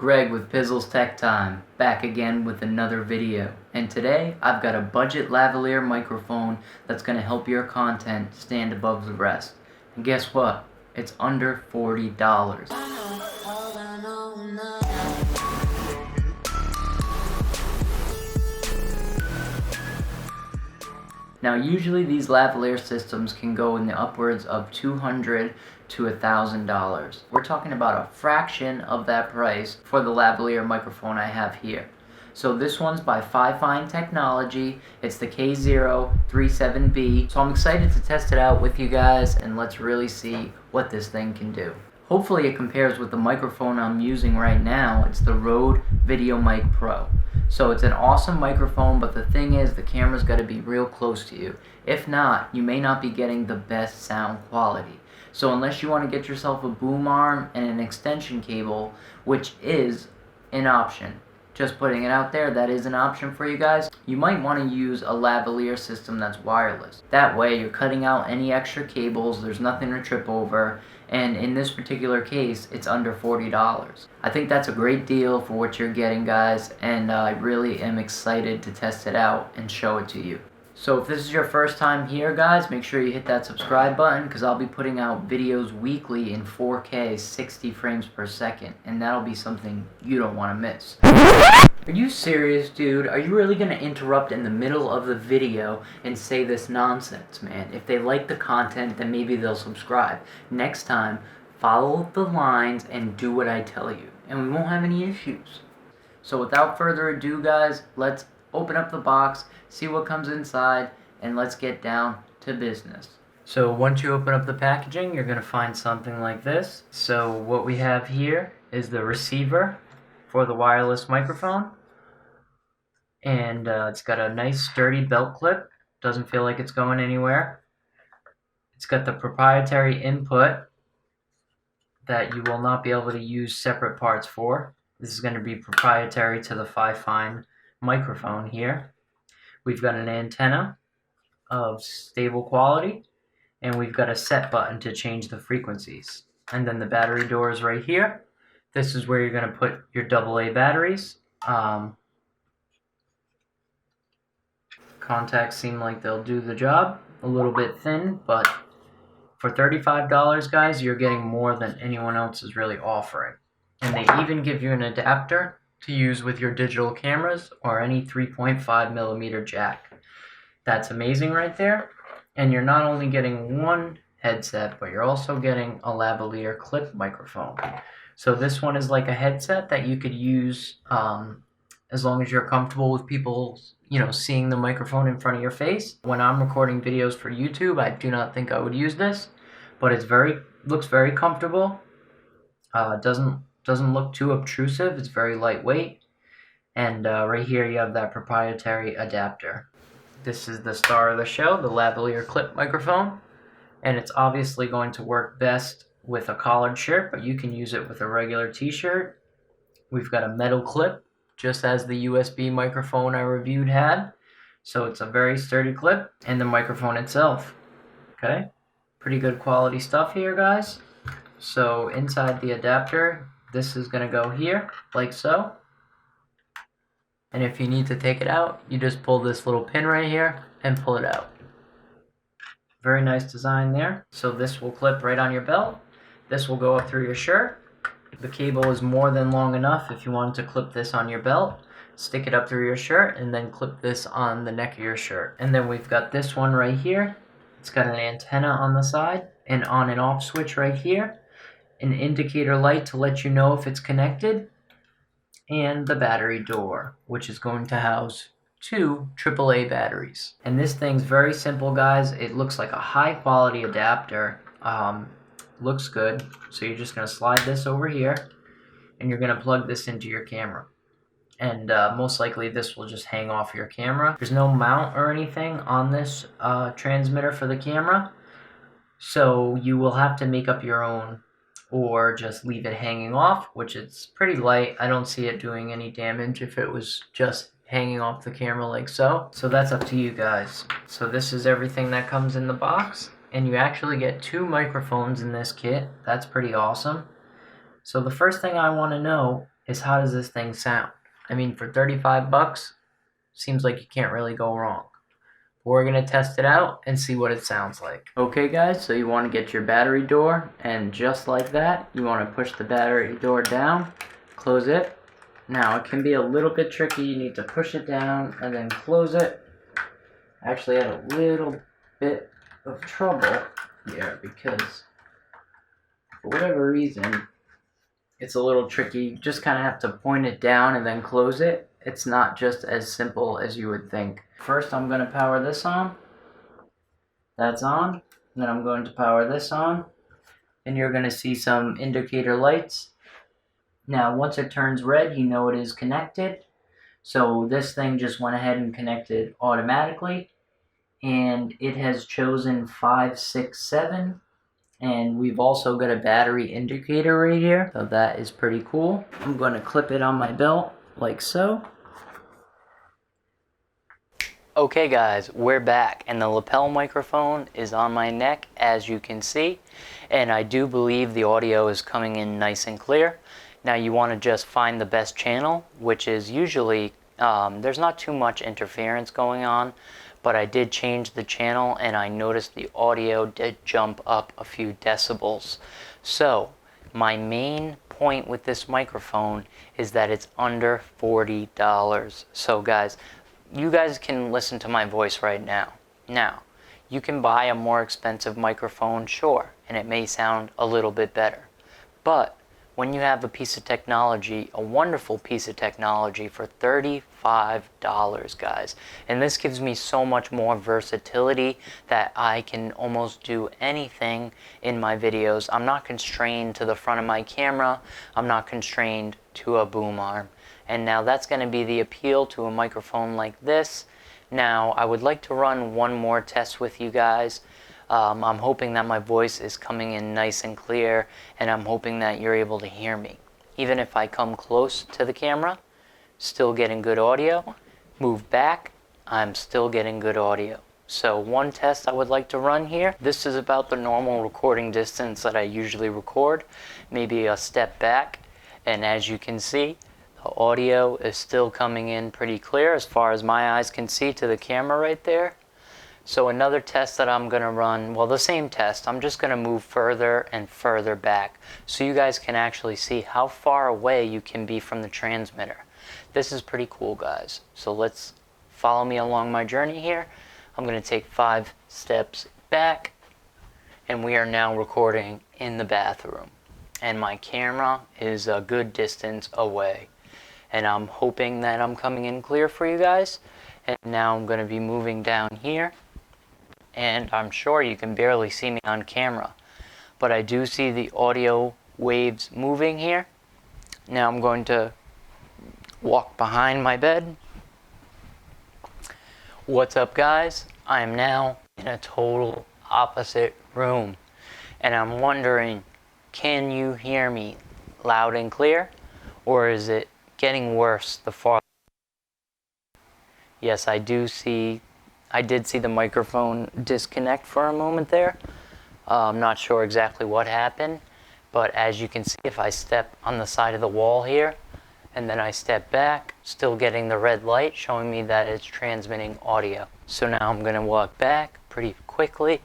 Greg with PizzlesTechTime, back again with another video. And today, I've got a budget lavaliere microphone that's going to help your content stand above the rest. And guess what? It's under $40. Now usually these lavaliere systems can go in the upwards of $200 to $1,000. We're talking about a fraction of that price for the lavaliere microphone I have here. So this one's by Fifine Technology. It's the K037B. So I'm excited to test it out with you guys and let's really see what this thing can do. Hopefully it compares with the microphone I'm using right now. It's the Rode VideoMic Pro. So it's an awesome microphone, but the thing is the camera's got to be real close to you. If not, you may not be getting the best sound quality. So unless you want to get yourself a boom arm and an extension cable, which is an option, just putting it out there, that is an option for you guys, you might want to use a lavaliere system that's wireless. That way you're cutting out any extra cables, there's nothing to trip over, and in this particular case, it's under $40. I think that's a great deal for what you're getting, guys, and I really am excited to test it out and show it to you. So if this is your first time here, guys, make sure you hit that subscribe button because I'll be putting out videos weekly in 4K 60 frames per second, and that'll be something you don't want to miss. Are you serious, dude? Are you really going to interrupt in the middle of the video and say this nonsense, man? If they like the content, then maybe they'll subscribe. Next time, follow the lines and do what I tell you, and we won't have any issues. So without further ado, guys, let's open up the box, see what comes inside, and let's get down to business. So once you open up the packaging, you're going to find something like this. So what we have here is the receiver for the wireless microphone, and it's got a nice sturdy belt clip, doesn't feel like it's going anywhere. It's got the proprietary input that you will not be able to use separate parts for. This is going to be proprietary to the Fifine microphone here. We've got an antenna of stable quality, and we've got a set button to change the frequencies. And then the battery door is right here. This is where you're going to put your AA batteries. Contacts seem like they'll do the job. A little bit thin, but for $35, guys, you're getting more than anyone else is really offering. And they even give you an adapter to use with your digital cameras or any 3.5mm jack. That's amazing right there. And you're not only getting one headset, but you're also getting a lavaliere clip microphone. So this one is like a headset that you could use as long as you're comfortable with people, seeing the microphone in front of your face. When I'm recording videos for YouTube, I do not think I would use this, but it's looks very comfortable. Doesn't look too obtrusive. It's very lightweight. And right here you have that proprietary adapter. This is the star of the show, the lavaliere clip microphone. And it's obviously going to work best with a collared shirt, but you can use it with a regular t-shirt. We've got a metal clip, just as the USB microphone I reviewed had. So it's a very sturdy clip. And the microphone itself. Okay? Pretty good quality stuff here, guys. So inside the adapter, this is going to go here, like so. And if you need to take it out, you just pull this little pin right here and pull it out. Very nice design there. So this will clip right on your belt. This will go up through your shirt. The cable is more than long enough if you want to clip this on your belt. Stick it up through your shirt and then clip this on the neck of your shirt. And then we've got this one right here. It's got an antenna on the side, an on and off switch right here, an indicator light to let you know if it's connected, and the battery door, which is going to house 2 AAA batteries. And this thing's very simple, guys. It looks like a high quality adapter. Looks good. So you're just going to slide this over here, and you're going to plug this into your camera. And most likely this will just hang off your camera. There's no mount or anything on this transmitter for the camera, so you will have to make up your own, or just leave it hanging off, which it's pretty light. I don't see it doing any damage if it was just hanging off the camera like so. So that's up to you guys. So this is everything that comes in the box, and you actually get 2 microphones in this kit. That's pretty awesome. So the first thing I want to know is how does this thing sound? I mean, for 35 bucks, seems like you can't really go wrong. We're going to test it out and see what it sounds like. Okay guys, so you want to get your battery door, and just like that, you want to push the battery door down, close it. Now it can be a little bit tricky, you need to push it down and then close it. I actually had a little bit of trouble here because for whatever reason, it's a little tricky. You just kind of have to point it down and then close it. It's not just as simple as you would think. First, I'm going to power this on. That's on. And then I'm going to power this on. And you're going to see some indicator lights. Now, once it turns red, you know it is connected. So this thing just went ahead and connected automatically. And it has chosen 5, 6, 7. And we've also got a battery indicator right here. So that is pretty cool. I'm going to clip it on my belt like so. Okay guys, we're back and the lapel microphone is on my neck as you can see, and I do believe the audio is coming in nice and clear. Now you want to just find the best channel, which is usually, there's not too much interference going on, but I did change the channel and I noticed the audio did jump up a few decibels. So my main point with this microphone is that it's under $40. So guys, you guys can listen to my voice right now. Now, you can buy a more expensive microphone, sure, and it may sound a little bit better. But when you have a piece of technology, a wonderful piece of technology for $35, guys, and this gives me so much more versatility that I can almost do anything in my videos. I'm not constrained to the front of my camera. I'm not constrained to a boom arm. And now that's going to be the appeal to a microphone like this. Now, I would like to run one more test with you guys. I'm hoping that my voice is coming in nice and clear, and I'm hoping that you're able to hear me. Even if I come close to the camera, still getting good audio. Move back, I'm still getting good audio. So one test I would like to run here. This is about the normal recording distance that I usually record, maybe a step back, and as you can see, the audio is still coming in pretty clear as far as my eyes can see to the camera right there. So another test that I'm going to run, well, the same test, I'm just going to move further and further back so you guys can actually see how far away you can be from the transmitter. This is pretty cool, guys. So let's follow me along my journey here. I'm going to take 5 steps back, and we are now recording in the bathroom. And my camera is a good distance away. And I'm hoping that I'm coming in clear for you guys. And now I'm going to be moving down here. And I'm sure you can barely see me on camera, but I do see the audio waves moving here. Now I'm going to walk behind my bed. What's up, guys? I am now in a total opposite room. And I'm wondering, can you hear me loud and clear? Or is it getting worse the farther? Yes, I did see the microphone disconnect for a moment there. I'm not sure exactly what happened, but as you can see, if I step on the side of the wall here, and then I step back, still getting the red light showing me that it's transmitting audio. So now I'm going to walk back pretty quickly,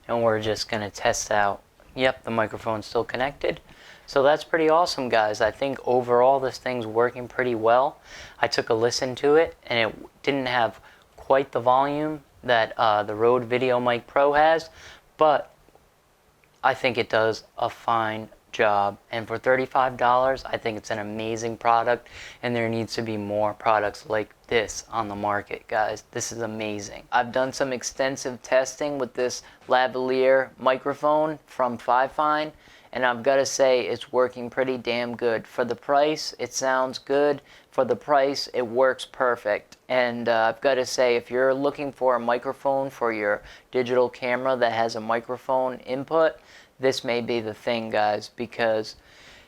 and we're just going to test out. Yep, the microphone's still connected. So that's pretty awesome, guys. I think overall this thing's working pretty well. I took a listen to it, and it didn't have quite the volume that the Rode VideoMic Pro has, but I think it does a fine job. And for $35, I think it's an amazing product, and there needs to be more products like this on the market, guys. This is amazing. I've done some extensive testing with this Lavaliere microphone from Fifine, and I've got to say it's working pretty damn good. For the price, it sounds good. For the price, it works perfect. And I've got to say, if you're looking for a microphone for your digital camera that has a microphone input, this may be the thing, guys, because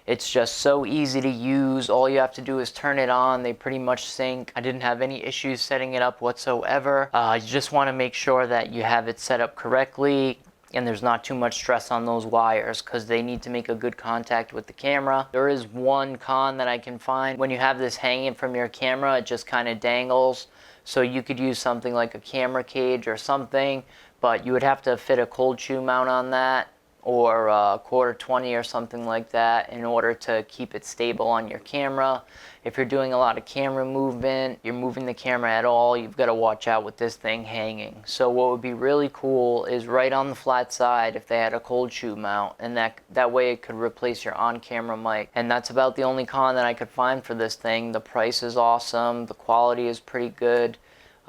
it's just so easy to use. All you have to do is turn it on. They pretty much sync. I didn't have any issues setting it up whatsoever. You just want to make sure that you have it set up correctly. and there's not too much stress on those wires because they need to make a good contact with the camera. There is one con that I can find. When you have this hanging from your camera, it just kind of dangles. So you could use something like a camera cage or something, but you would have to fit a cold shoe mount on that, or a quarter 20 or something like that, in order to keep it stable on your camera. If you're doing a lot of camera movement, you're moving the camera at all, you've got to watch out with this thing hanging. So what would be really cool is right on the flat side if they had a cold shoe mount, and that way it could replace your on-camera mic. And that's about the only con that I could find for this thing. The price is awesome, the quality is pretty good.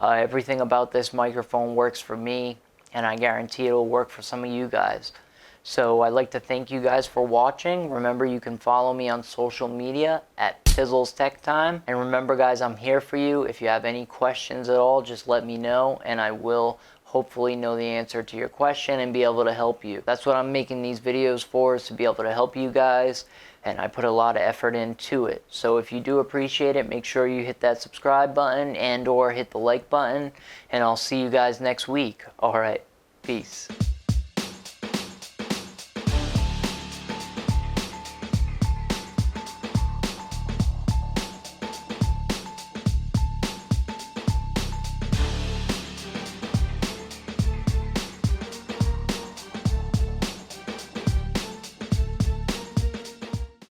Everything about this microphone works for me, and I guarantee it'll work for some of you guys. So I'd like to thank you guys for watching. Remember, you can follow me on social media at PizzlesTechTime. And remember guys, I'm here for you. If you have any questions at all, just let me know and I will hopefully know the answer to your question and be able to help you. That's what I'm making these videos for, is to be able to help you guys. And I put a lot of effort into it. So if you do appreciate it, make sure you hit that subscribe button and or hit the like button. And I'll see you guys next week. All right, peace.